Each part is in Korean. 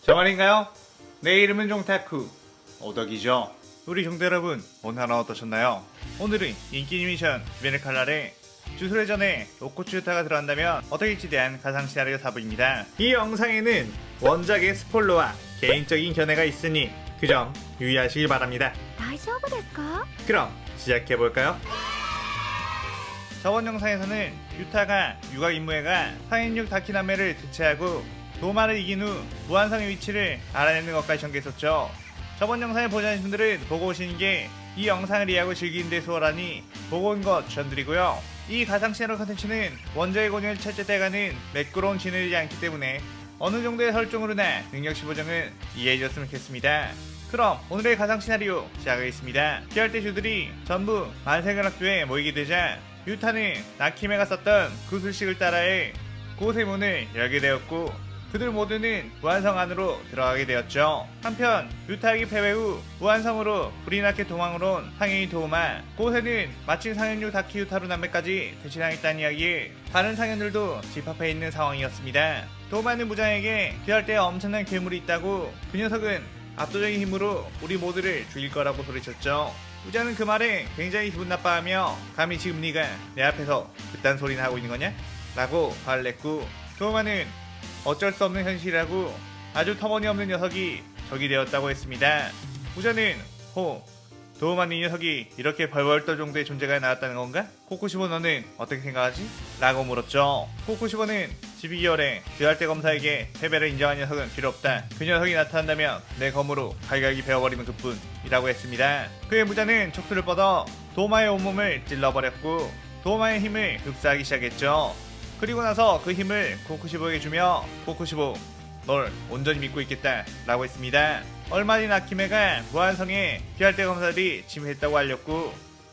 저 말인가요? 내 이름은 종타쿠 오덕이죠. 우리 종대 여러분, 오늘 하루 어떠셨나요? 오늘은 인기 애니메이션 미네칼날에 주술회 전에 오코츠 유타가 들어간다면 어떻게일지 대한 가상 시나리오 4부입니다. 이 영상에는 원작의 스포일러와 개인적인 견해가 있으니 그 점 유의하시길 바랍니다. 大丈夫ですか? 그럼 시작해볼까요? 저번 영상에서는 유타가 유각 임무회가 상인육 다키나메를 대체하고 도마를 이긴 후 무한성의 위치를 알아내는 것까지 전개했었죠. 저번 영상을 보지 않으신 분들은 보고 오시는 게 이 영상을 이해하고 즐기는 데 수월하니 보고 온 것 추천드리고요. 이 가상 시나리오 컨텐츠는 원작의 권위를 철저해가는 매끄러운 진행이지 않기 때문에 어느 정도의 설정으로나 능력치 보정은 이해해줬으면 좋겠습니다. 그럼 오늘의 가상 시나리오 시작하겠습니다. 피할때 슈들이 전부 만세근학교에 모이게 되자 유타는 나키메가 썼던 구술식을 따라해 곳의 문을 열게 되었고 그들 모두는 무한성 안으로 들어가게 되었죠. 한편 유타에게 패배 후 무한성으로 불이 나게 도망을 온 상인이 도우마, 곳에는 마침 상인류 다키 유타루 남매까지 대치당했다는 이야기에 다른 상인들도 집합해 있는 상황이었습니다. 도우마는 무장에게 피할 때 엄청난 괴물이 있다고 그 녀석은 압도적인 힘으로 우리 모두를 죽일 거라고 소리쳤죠. 무장은 그 말에 굉장히 기분 나빠하며 감히 지금 네가 내 앞에서 그딴 소리나 하고 있는 거냐? 라고 화를 냈고 도우마는 어쩔 수 없는 현실이라고 아주 터무니없는 녀석이 적이 되었다고 했습니다. 무자는 도우마는 이 녀석이 이렇게 벌벌 떨 정도의 존재가 나왔다는 건가? 코쿠시보 너는 어떻게 생각하지? 라고 물었죠. 코쿠시보는 12개월에 드알테 검사에게 패배를 인정한 녀석은 필요 없다. 그 녀석이 나타난다면 내 검으로 갈갈기 베어버리면 그뿐 이라고 했습니다. 그의 무자는 촉수를 뻗어 도우마의 온몸을 찔러버렸고 도우마의 힘을 흡수하기 시작했죠. 그리고 나서 그 힘을 코쿠시보에게 주며 코쿠시보 널 온전히 믿고 있겠다 라고 했습니다. 얼마 뒤 나키메가 무한성에 피할때 검사들이 침입했다고 알렸고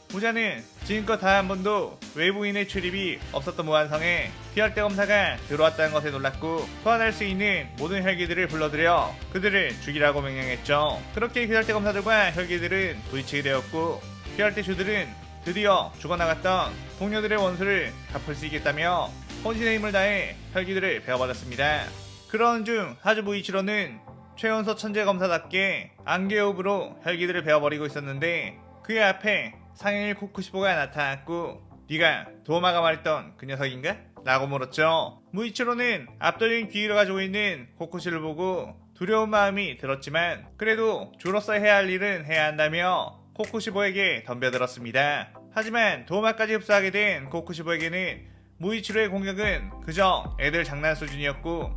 무자는 지금껏 단 한 번도 외부인의 출입이 없었던 무한성에 피할때 검사가 들어왔다는 것에 놀랐고 소환할 수 있는 모든 혈기들을 불러들여 그들을 죽이라고 명령했죠. 그렇게 피할때 검사들과 혈기들은 부딪히게 되었고 피할때 슈들은 드디어 죽어나갔던 동료들의 원수를 갚을 수 있겠다며 혼신의 힘을 다해 혈기들을 베어받았습니다. 그런 중 하주 무이치로는 최연소 천재검사답게 안개호흡으로 혈기들을 베어버리고 있었는데 그의 앞에 상일 코쿠시보가 나타났고 네가 도마가 말했던 그 녀석인가? 라고 물었죠. 무이치로는 압도적인 기회를 가지고 있는 코쿠시를 보고 두려운 마음이 들었지만 그래도 주로서 해야 할 일은 해야 한다며 코쿠시보에게 덤벼들었습니다. 하지만 도마까지 흡수하게 된 코쿠시보에게는 무이치로의 공격은 그저 애들 장난 수준이었고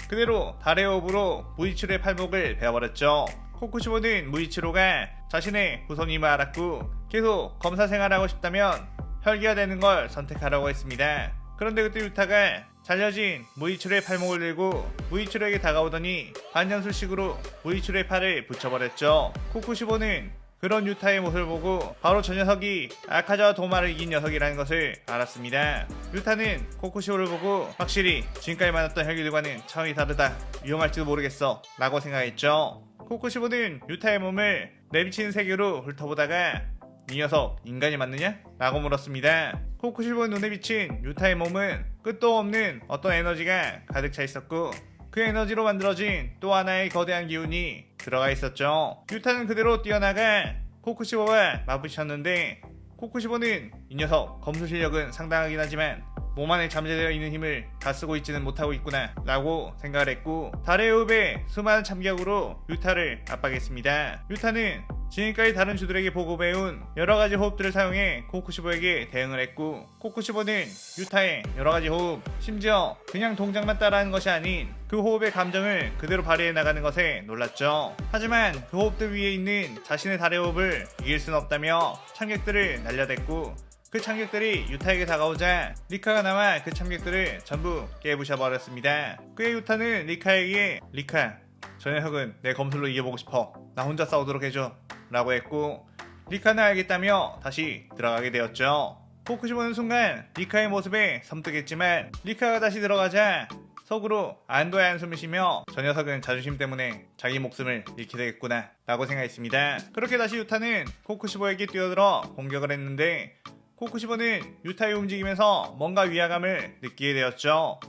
그대로 달의 호흡으로 무이치로의 팔목을 베어버렸죠. 코쿠시보는 무이치로가 자신의 후손임을 알았고 계속 검사 생활하고 싶다면 혈기가 되는 걸 선택하라고 했습니다. 그런데 그때 유타가 잘려진 무이치로의 팔목을 들고 무이치로에게 다가오더니 반전술식으로 무이치로의 팔을 붙여버렸죠. 코쿠시보는 그런 유타의 모습을 보고 바로 저 녀석이 아카자와 도마를 이긴 녀석이라는 것을 알았습니다. 유타는 코쿠시보를 보고 확실히 지금까지 만났던 혈기들과는 차원이 다르다. 위험할지도 모르겠어 라고 생각했죠. 코쿠시보는 유타의 몸을 내비치는 세계로 훑어보다가 이 녀석 인간이 맞느냐? 라고 물었습니다. 코쿠시보의 눈에 비친 유타의 몸은 끝도 없는 어떤 에너지가 가득 차 있었고 그 에너지로 만들어진 또 하나의 거대한 기운이 들어가 있었죠. 유타는 그대로 뛰어나가 코쿠시보와 맞부딪혔는데 코쿠시보는 이 녀석 검술 실력은 상당하긴 하지만 몸 안에 잠재되어 있는 힘을 다 쓰고 있지는 못하고 있구나 라고 생각을 했고 달의 호흡에 수많은 참격으로 유타를 압박했습니다. 유타는 지금까지 다른 주들에게 보고배운 여러가지 호흡들을 사용해 코쿠시보에게 대응을 했고 코쿠시보는 유타의 여러가지 호흡, 심지어 그냥 동작만 따라하는 것이 아닌 그 호흡의 감정을 그대로 발휘해 나가는 것에 놀랐죠. 하지만 그 호흡들 위에 있는 자신의 달의 호흡을 이길 수는 없다며 참격들을 날려댔고 그 참격들이 유타에게 다가오자 리카가 나와 그 참격들을 전부 깨부셔버렸습니다. 그의 유타는 리카에게 리카 저 녀석은 내 검술로 이겨보고 싶어. 나 혼자 싸우도록 해줘 라고 했고 리카는 알겠다며 다시 들어가게 되었죠. 코쿠시보는 순간 리카의 모습에 섬뜩했지만 리카가 다시 들어가자 속으로 안도의 한숨을 쉬며 저 녀석은 자존심 때문에 자기 목숨을 잃게 되겠구나 라고 생각했습니다. 그렇게 다시 유타는 코쿠시보에게 뛰어들어 공격을 했는데 코쿠시보는 유타의 움직임에서 뭔가 위화감을 느끼게 되었죠.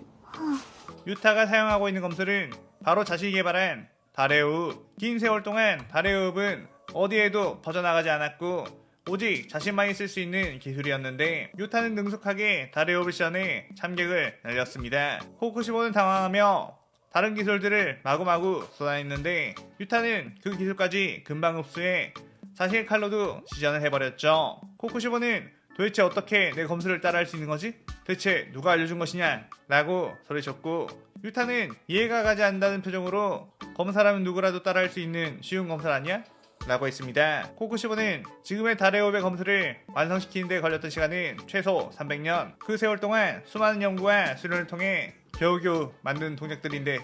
유타가 사용하고 있는 검술은 바로 자신이 개발한 달의 호흡. 긴 세월 동안 달의 호흡은 어디에도 퍼져나가지 않았고 오직 자신만이 쓸 수 있는 기술이었는데 유타는 능숙하게 달의 호흡을 시전해 참객을 날렸습니다. 코쿠시보는 당황하며 다른 기술들을 마구마구 쏟아냈는데 유타는 그 기술까지 금방 흡수해 자신의 칼로도 시전을 해버렸죠. 코쿠시보는 도대체 어떻게 내 검술을 따라할 수 있는 거지? 대체 누가 알려준 것이냐? 라고 소리쳤고 유타는 이해가 가지 않는다는 표정으로 검사라면 누구라도 따라할 수 있는 쉬운 검술 아니야? 라고 했습니다. 코쿠시보는 지금의 달의 호흡의 검술을 완성시키는 데 걸렸던 시간은 최소 300년. 그 세월 동안 수많은 연구와 수련을 통해 겨우겨우 만든 동작들인데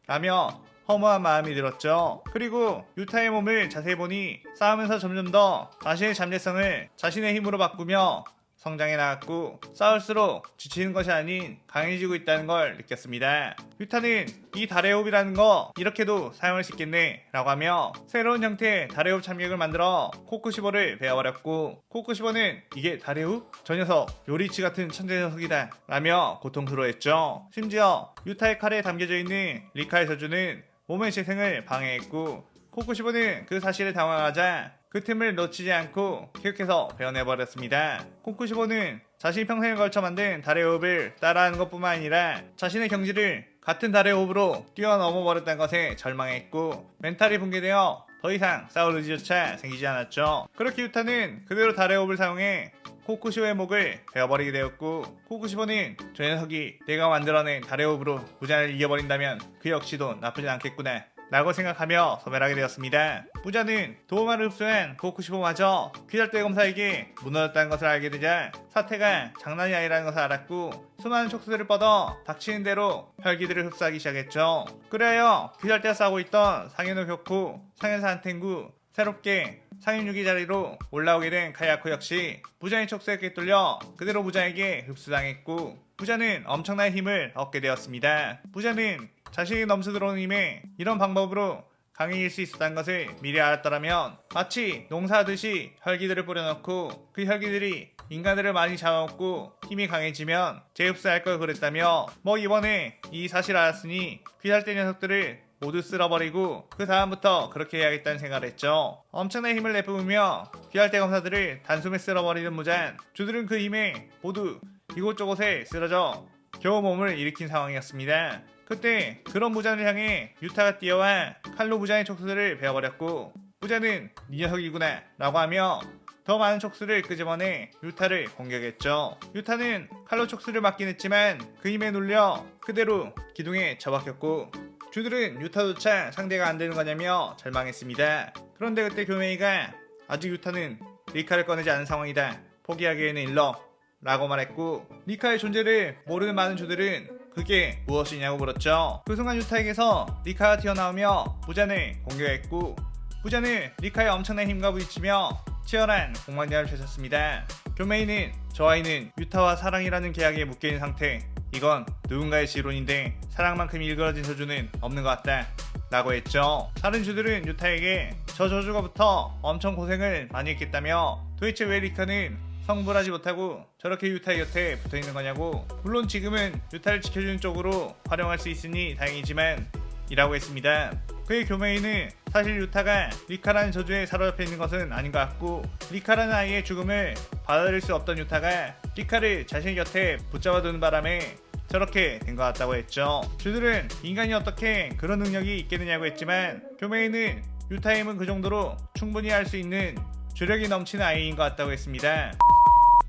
라며 허무한 마음이 들었죠. 그리고 유타의 몸을 자세히 보니 싸우면서 점점 더 자신의 잠재성을 자신의 힘으로 바꾸며 성장해 나갔고 싸울수록 지치는 것이 아닌 강해지고 있다는 걸 느꼈습니다. 유타는 이 달의 호흡이라는 거 이렇게도 사용할 수 있겠네 라고 하며 새로운 형태의 달의 호흡 참격을 만들어 코쿠시보를 배워버렸고 코쿠시보는 이게 달의 호흡? 저 녀석 요리치 같은 천재 녀석이다 라며 고통스러워했죠. 심지어 유타의 칼에 담겨져 있는 리카의 저주는 몸의 재생을 방해했고 코쿠시보는 그 사실에 당황하자 그 틈을 놓치지 않고 기억해서 배워내버렸습니다. 코쿠시보는 자신이 평생을 걸쳐 만든 달의 호흡을 따라하는 것뿐만 아니라 자신의 경지를 같은 달의 호흡으로 뛰어넘어 버렸다는 것에 절망했고 멘탈이 붕괴되어 더 이상 싸울 의지조차 생기지 않았죠. 그렇게 유타는 그대로 달의 호흡을 사용해 코쿠시보의 목을 베어버리게 되었고 코쿠시보는 저 녀석이 내가 만들어낸 달의 호흡으로 무자를 이겨버린다면 그 역시도 나쁘진 않겠구나 라고 생각하며 소멸하게 되었습니다. 부자는 도마를 흡수한 코쿠시보마저 귀잘대 검사에게 무너졌다는 것을 알게 되자 사태가 장난이 아니라는 것을 알았고 수많은 촉수들을 뻗어 닥치는 대로 혈기들을 흡수하기 시작했죠. 그래야 귀잘대가 싸우고 있던 상현호 격후, 상현사 한텐구 새롭게 상인 6위 자리로 올라오게 된 카야코 역시 부자의 촉수에 꿰뚫려 그대로 부자에게 흡수당했고 부자는 엄청난 힘을 얻게 되었습니다. 부자는 자신이 넘쳐 들어오는 힘에 이런 방법으로 강해질 수 있었다는 것을 미리 알았더라면 마치 농사하듯이 혈기들을 뿌려넣고 그 혈기들이 인간들을 많이 잡아먹고 힘이 강해지면 재흡수할 걸 그랬다며 이번에 이 사실을 알았으니 귀살대 녀석들을 모두 쓸어버리고 그 다음부터 그렇게 해야겠다는 생각을 했죠. 엄청난 힘을 내뿜으며 귀할대 검사들을 단숨에 쓸어버리는 무잔 주들은 그 힘에 모두 이곳저곳에 쓰러져 겨우 몸을 일으킨 상황이었습니다. 그때 그런 무잔을 향해 유타가 뛰어와 칼로 무잔의 촉수들을 베어버렸고 무잔은 네 녀석이구나 라고 하며 더 많은 촉수를 끄집어내 유타를 공격했죠. 유타는 칼로 촉수를 맞긴 했지만 그 힘에 눌려 그대로 기둥에 처박혔고 주들은 유타조차 상대가 안 되는 거냐며 절망했습니다. 그런데 그때 교메이가 아직 유타는 리카를 꺼내지 않은 상황이다. 포기하기에는 일러 라고 말했고 리카의 존재를 모르는 많은 주들은 그게 무엇이냐고 물었죠. 그 순간 유타에게서 리카가 튀어나오며 무잔을 공격했고 무잔은 리카의 엄청난 힘과 부딪히며 치열한 공방전을 펼쳤습니다. 교메이는 저 아이는 유타와 사랑이라는 계약에 묶여있는 상태 이건 누군가의 지론인데 사랑만큼 일그러진 저주는 없는 것 같다 라고 했죠. 다른 주들은 유타에게 저 저주가부터 엄청 고생을 많이 했겠다며 도대체 왜 리카는 성불하지 못하고 저렇게 유타의 곁에 붙어있는 거냐고 물론 지금은 유타를 지켜주는 쪽으로 활용할 수 있으니 다행이지만 이라고 했습니다. 그의 교메이는 사실 유타가 리카라는 저주에 사로잡혀 있는 것은 아닌 것 같고 리카라는 아이의 죽음을 받아들일 수 없던 유타가 리카를 자신의 곁에 붙잡아두는 바람에 저렇게 된 것 같다고 했죠. 주들은 인간이 어떻게 그런 능력이 있겠느냐고 했지만 교메이는 유타의 힘은 그 정도로 충분히 할 수 있는 주력이 넘치는 아이인 것 같다고 했습니다.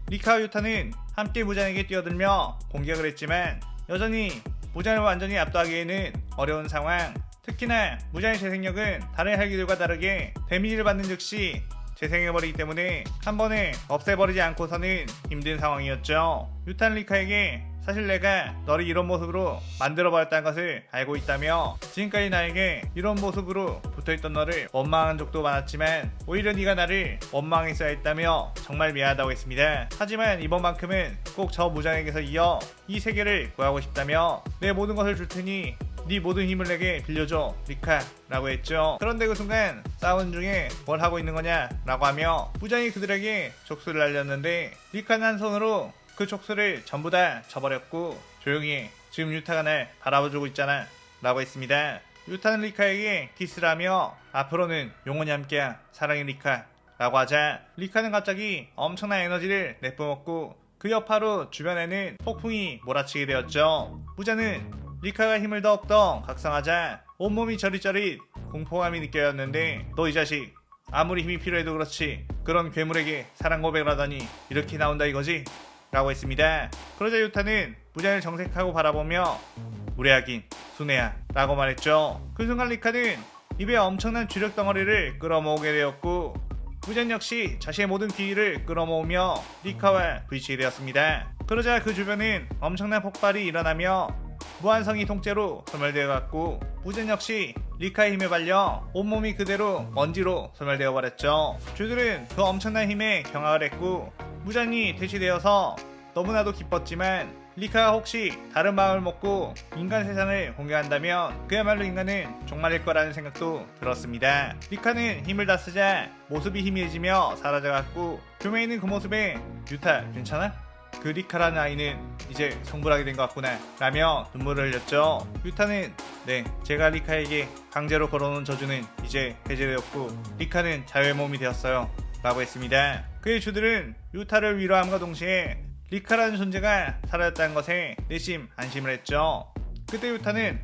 리카와 유타는 함께 무잔에게 뛰어들며 공격을 했지만 여전히 무잔을 완전히 압도하기에는 어려운 상황. 특히나 무잔의 재생력은 다른 혈기들과 다르게 데미지를 받는 즉시 재생해버리기 때문에 한 번에 없애버리지 않고서는 힘든 상황이었죠. 유타는 리카에게 사실 내가 너를 이런 모습으로 만들어버렸다는 것을 알고 있다며 지금까지 나에게 이런 모습으로 붙어있던 너를 원망한 적도 많았지만 오히려 네가 나를 원망했어야 했다며 정말 미안하다고 했습니다. 하지만 이번만큼은 꼭 저 무장에게서 이어 이 세계를 구하고 싶다며 내 모든 것을 줄 테니 네 모든 힘을 내게 빌려줘 리카 라고 했죠. 그런데 그 순간 싸우는 중에 뭘 하고 있는 거냐 라고 하며 무장이 그들에게 촉수를 날렸는데 리카는 한 손으로 그 촉수를 전부 다 쳐버렸고 조용히 해. 지금 유타가 날 바라봐주고 있잖아 라고 했습니다. 유타는 리카에게 키스를 하며 앞으로는 영원히 함께한 사랑의 리카 라고 하자 리카는 갑자기 엄청난 에너지를 내뿜었고 그 여파로 주변에는 폭풍이 몰아치게 되었죠. 부자는 리카가 힘을 더욱더 각성하자 온몸이 저릿저릿 공포감이 느껴졌는데 너 이 자식 아무리 힘이 필요해도 그렇지 그런 괴물에게 사랑 고백을 하다니 이렇게 나온다 이거지? 라고 했습니다. 그러자 유타는 부자를 정색하고 바라보며 무례하긴 순애야 라고 말했죠. 그 순간 리카는 입에 엄청난 주력 덩어리를 끌어모으게 되었고 부전 역시 자신의 모든 기위를 끌어모으며 리카와 부딪히게 되었습니다. 그러자 그 주변은 엄청난 폭발이 일어나며 무한성이 통째로 소멸되어갔고 부전 역시 리카의 힘에 발려 온몸이 그대로 먼지로 소멸되어 버렸죠. 주들은 그 엄청난 힘에 경악을 했고 무전이 퇴치되어서 너무나도 기뻤지만 리카가 혹시 다른 마음을 먹고 인간 세상을 공개한다면 그야말로 인간은 종말일 거라는 생각도 들었습니다. 리카는 힘을 다 쓰자 모습이 희미해지며 사라져갔고 교매에 있는 그 모습에 유타 괜찮아? 그 리카라는 아이는 이제 성불하게 된 것 같구나 라며 눈물을 흘렸죠. 유타는 네 제가 리카에게 강제로 걸어놓은 저주는 이제 해제되었고 리카는 자유의 몸이 되었어요 라고 했습니다. 그의 주들은 유타를 위로함과 동시에 리카라는 존재가 사라졌다는 것에 내심 안심을 했죠. 그때 유타는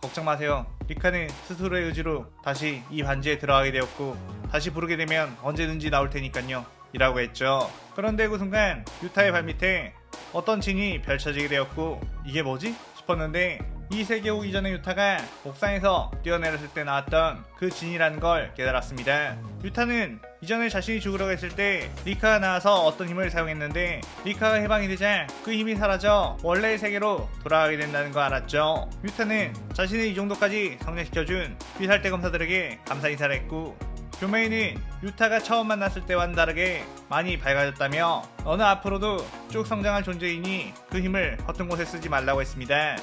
걱정 마세요. 리카는 스스로의 의지로 다시 이 반지에 들어가게 되었고 다시 부르게 되면 언제든지 나올 테니까요 이라고 했죠. 그런데 그 순간 유타의 발밑에 어떤 진이 펼쳐지게 되었고 이게 뭐지? 싶었는데 이 세계 오기 전에 유타가 옥상에서 뛰어내렸을 때 나왔던 그 진이라는 걸 깨달았습니다. 유타는 이전에 자신이 죽으려고 했을 때 리카가 나와서 어떤 힘을 사용했는데 리카가 해방이 되자 그 힘이 사라져 원래의 세계로 돌아가게 된다는 거 알았죠. 유타는 자신을 이 정도까지 성장시켜준 비살대 검사들에게 감사 인사를 했고 교메이는 유타가 처음 만났을 때와는 다르게 많이 밝아졌다며 너는 앞으로도 쭉 성장할 존재이니 그 힘을 허튼 곳에 쓰지 말라고 했습니다.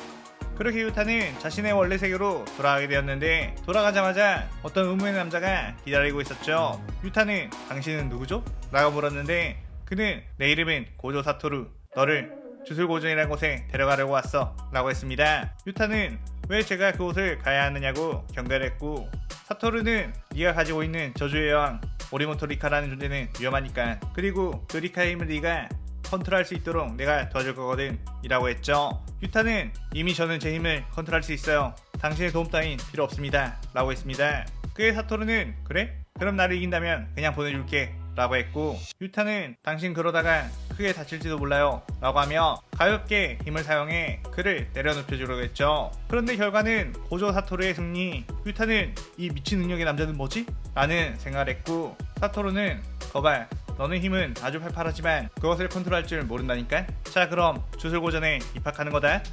그렇게 유타는 자신의 원래 세계로 돌아가게 되었는데 돌아가자마자 어떤 의문의 남자가 기다리고 있었죠. 유타는 당신은 누구죠? 라고 물었는데 그는 내 이름은 고조 사토루 너를 주술고전이라는 곳에 데려가려고 왔어 라고 했습니다. 유타는 왜 제가 그곳을 가야 하느냐고 경계를 했고 사토루는 네가 가지고 있는 저주의 여왕 오리모토 리카라는 존재는 위험하니까 그리고 그 리카의 힘을 네가 컨트롤할 수 있도록 내가 도와줄 거거든 이라고 했죠. 유타는 이미 저는 제 힘을 컨트롤할 수 있어요. 당신의 도움 따윈 필요 없습니다 라고 했습니다. 그의 사토루는 그래? 그럼 나를 이긴다면 그냥 보내줄게 라고 했고 유타는 당신 그러다가 크게 다칠지도 몰라요 라고 하며 가볍게 힘을 사용해 그를 내려눕혀주려고 했죠. 그런데 결과는 고조 사토루의 승리. 유타는 이 미친 능력의 남자는 뭐지? 라는 생각을 했고 사토루는 거봐 너는 힘은 아주 팔팔하지만 그것을 컨트롤할 줄 모른다니까? 자 그럼 주술고전에 입학하는 거다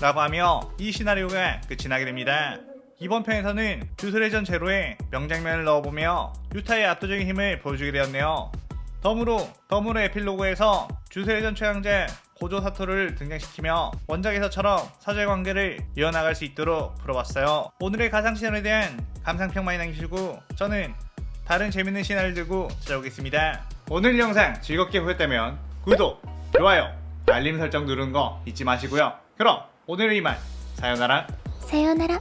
라고 하며 이 시나리오가 끝이 나게 됩니다. 이번 편에서는 주술회전 제로에 명장면을 넣어보며 유타의 압도적인 힘을 보여주게 되었네요. 덤으로 에필로그에서 주술회전 최강자 고조 사토를 등장시키며 원작에서처럼 사제관계를 이어나갈 수 있도록 풀어봤어요. 오늘의 가상 시나리오에 대한 감상평 많이 남기시고 저는 다른 재밌는 시나리오를 들고 찾아오겠습니다. 오늘 영상 즐겁게 보셨다면 구독, 좋아요, 알림 설정 누르는 거 잊지 마시고요. 그럼 오늘은 이만 사요나라.さようなら。